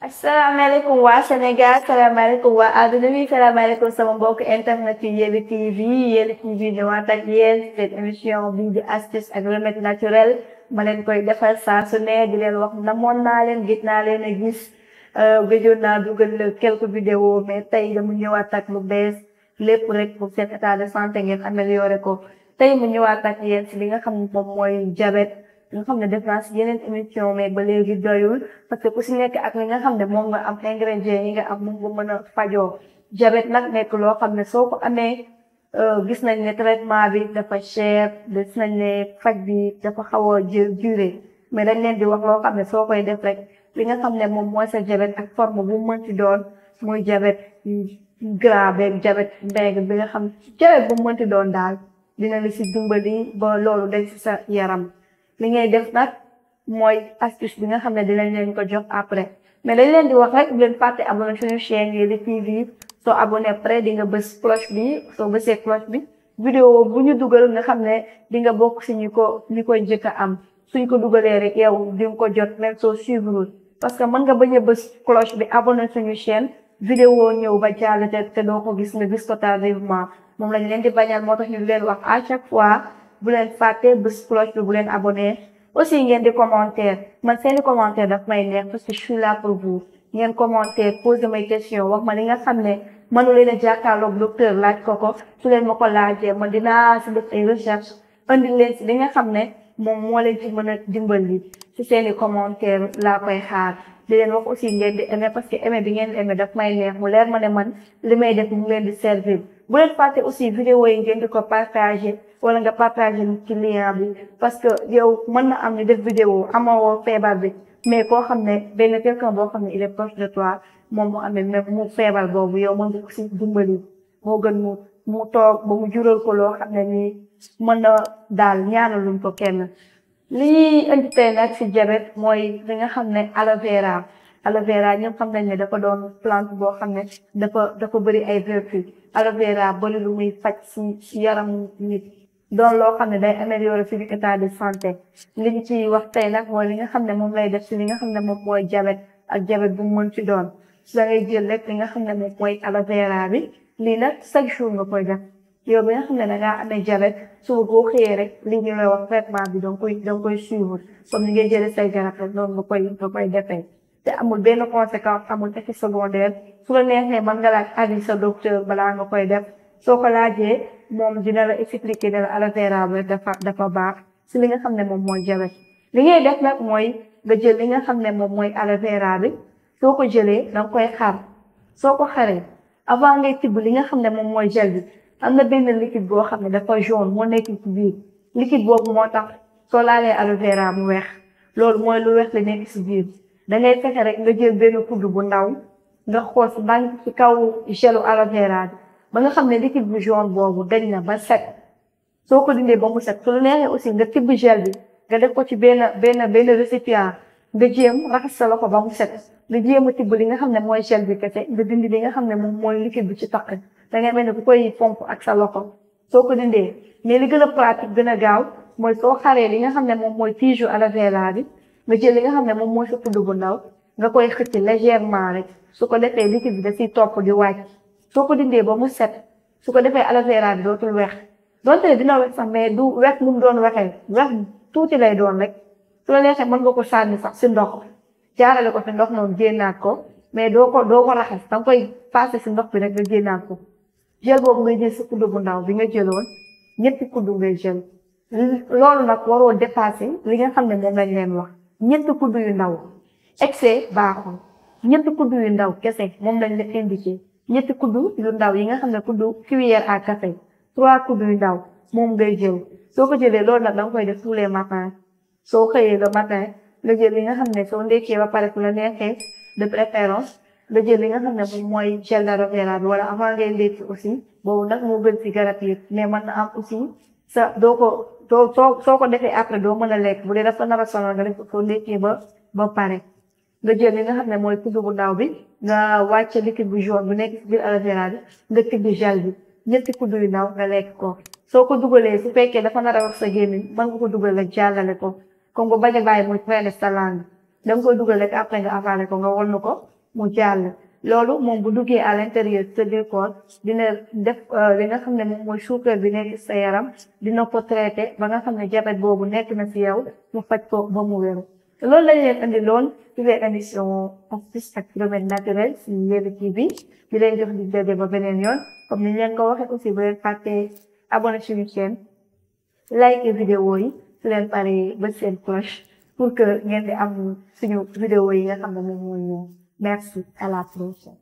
Asalaamaaleykum waa Sénégal salaamaaleykum waa àdduna bi salaamaaleykum sama mbokk internet yi Yelli TV Yelli TV ñëwaat ak yéen seen émission bii di astuce ak remède naturel ma leen koy defal saa su ne di leen wax namoon naa leen gis naa leen a gis gëjoon naa dugal quelques vidéos mais tey dama ñëwaat ak lu bees lépp rek pour seen état de santé ngeen amélioré ko tey mu ñëwaat ak yéen si li nga xam ne moom mooy diabète nga xam ne def naa si yeneen émission mais ba léegi doyul parce que ku si nekk ak li nga xam ne moom nga am ingrédients yi nga am moom nga mën a fajoo diabète nag nekk loo xam ne soo ko amee gis nañ ne traitement bi dafa cher gis nañ ne faj bi dafa xaw a jël durée mais dañ leen di wax loo xam ne soo koy def rek li nga xam ne moom mooy sa diabète ak forme bu mënti doon muy diabète gras beeg diabète maigre bi nga xam diabète bu mënti doon daal dina la si dimbali ba loolu dañ si sa yaram li ngay def nag mooy astuce bi nga xam ne dinañ leen ko jox après mais dañ leen di wax rek bu leen fàtte abonné suñu chaîne Yelli TV soo abonné après di nga bës cloche bi soo bësee cloche bi vidéo bu ñu dugal nga xam ne di nga bokk si ñu koy njëkk a am suñ ko dugalee rek yow di nga ko jot même soo suivre parce que mën nga bañ a bës cloche bi abonné suñu chaîne vidéo ñëw ba jàll te doo ko gis nga gis ko tardivement moom lañ leen di bañal moo tax ñu leen wax à chaque fois bu leen fàtte bës cloche bi bu leen abonné aussi ngeen di commentaire man seeni commentaire daf may neex parce que je suis là pour vous ngeen commentaire poser may question wax ma li nga xam ne mënu leen a jàkkaarloog docteur laaj ko su leen ma ko laajee man dinaa si def ay recherche andi leen si li nga xam ne moom moo leen ci mën a dimbali si seeni commentaire laa koy xaar di leen wax aussi ngeen di aimer parce que aimer bi ngeen aimer daf may neex mu leer ma ne man li may def mu leen di servir bu leen fàtte aussi vidéo yi ngeen di ko partager wala nga partager ci lien bi parce que yow mën na am ni def vidéo amoo feebar bi mais koo xam ne benn quelqu'un boo xam ne il est proche de toi moom mu amee même mu feebar boobu yow mën nga ko si dimbali moo gën mu toog ba mu jural ko loo xam ne nii mën na daal ñaanaluñ ko kenn. li indi tey nag si diabète mooy li nga xam ne aloe vera ñëpp xam nañ ne dafa doon plante boo xam ne dafa bëri ay vertus aloe vera bëri lu muy faj si yaram nit doon loo xam ne day améliorer suñu état de santé li ñu ci wax tey nag mooy li nga xam ne moom lay def si li nga xam ne moom mooy diabète ak diabète bu mu mën ci doon su da ngay jël rek li nga xam ne moom mooy aloe vera bi lii nag chaque jour nga koy def yow bi nga xam ne da ngaa amee diabète suba boo xëyee rek lii ñu lay wax traitement bi danga koy suivre comme ni ngay jëlee say garab rek noonu nga koy defee te amul benn conséquence amul effet secondaire su la neexee mën nga laaj avis sa docteur balaa nga koy def soo ko laajee moom dina la expliquer ne la aloe vera bi dafa baax si li nga xam ne moom mooy diabète li ngay def nag mooy nga jël li nga xam ne moom mooy aloe vera bi soo ko jëlee danga koy xar soo ko xaree avant ngay tibb li nga xam ne moom mooy gel bi am na benn liquide boo xam ne dafa jaune moo nekk ci biir liquide boobu moo tax soo laalee aloe vera mu weex loolu mooy lu weex li nekk ci biir dangay fexe rek nga jël benn kuddu bu ndaw nga xoos ndànk ci kaw gelu aloe vera bi ba nga xam ne liquide bu jaune boobu dañ na ba set soo ko dindee ba mu set su la neexee aussi nga tibb gel bi nga def ko ci benn récipient nga jéem raxas sa loxo ba mu set nga jéem a tibb li nga xam ne mooy gel bi kese nga dindi li nga xam ne moom mooy liquide bi ci taq dangay mel ne ku koy pompe ak sa loxo soo ko dindee mais li gën a pratique gën a gaaw mooy soo xaree li nga xam ne moom mooy tige aloe vera bi nga jël li nga xam ne moom mooy sa kuddu bu ndaw nga koy xëcc légèrement rek su ko defee liquide bi da siy topp di wàcc soo ko dindee ba mu set su ko defee aloe vera bi dootul weex donte dina weex sax mais du weex mu doon waxee weex tuuti lay doon rek su la neexee mën nga ko sànni sax si ndox jaarale ko si ndox noonu génnaat ko mais doo ko raxas danga koy passé si ndox bi rek nga génnaat ko gel boobu ngay jël sa kuddu bu ndaw bi nga jëloon ñetti kuddu ngay jël loolu nag waroo dépassé li nga xam ne moom lañ leen wax ñetti kuddu yu ndaw excès baaxul ñetti kuddu yu ndaw kese moom lañ la indiqué ñetti kuddu yu ndaw yi nga xam ne kuddu cuillère à café 3 kuddu yu ndaw moom ngay jël soo ko jëlee loolu nag danga koy def tous les matins soo xëyee le matin nga jël li nga xam ne soo ndekkee ba pare fu la neexee de préférence nga jël li nga xam ne moom mooy gel d'aloe vera bi wala avant ngay ndekki aussi boobu nag moo gën ci garab yi mais mën na am aussi sa soo ko defee après doo mën a lekk bu dee dafa nar a sonal nga def ko soo ndekkee ba pare nga jël li nga xam ne mooy kuddu bu ndaw bi nga wàcce liquide bu jaune bu nekk ci biir aloe vera bi nga tibb gel bi ñetti kuddu yu ndaw nga lekk ko soo ko dugalee su fekkee dafa nar a wax sa gémmiñ mën nga ko dugal la jàllale ko comme nga bañ a bàyyi muy traîner sa langue danga koy dugal rek après nga avalé ko nga won ko mu jàll loolu moom bu duggee à l'intérieur de du corps dina def li nga xam ne moom mooy suukar bi nekk sa yaram dina ko traité ba nga xam ne diabète boobu nekk na ci yow mu faj ko ba mu wéru loolu lañ leen andi loon ci seen émission astuce ak remède naturel ci Yelli TV di leen jox di daje ba beneen yoon comme ni leen ko waxee aussi bu leen fàtte abonné suñu chaîne like vidéo yi su leen pare ba seen cloche pour que ngeen di am suñu vidéo yi nga xam ne moom mooy ñëw merci à la prochaine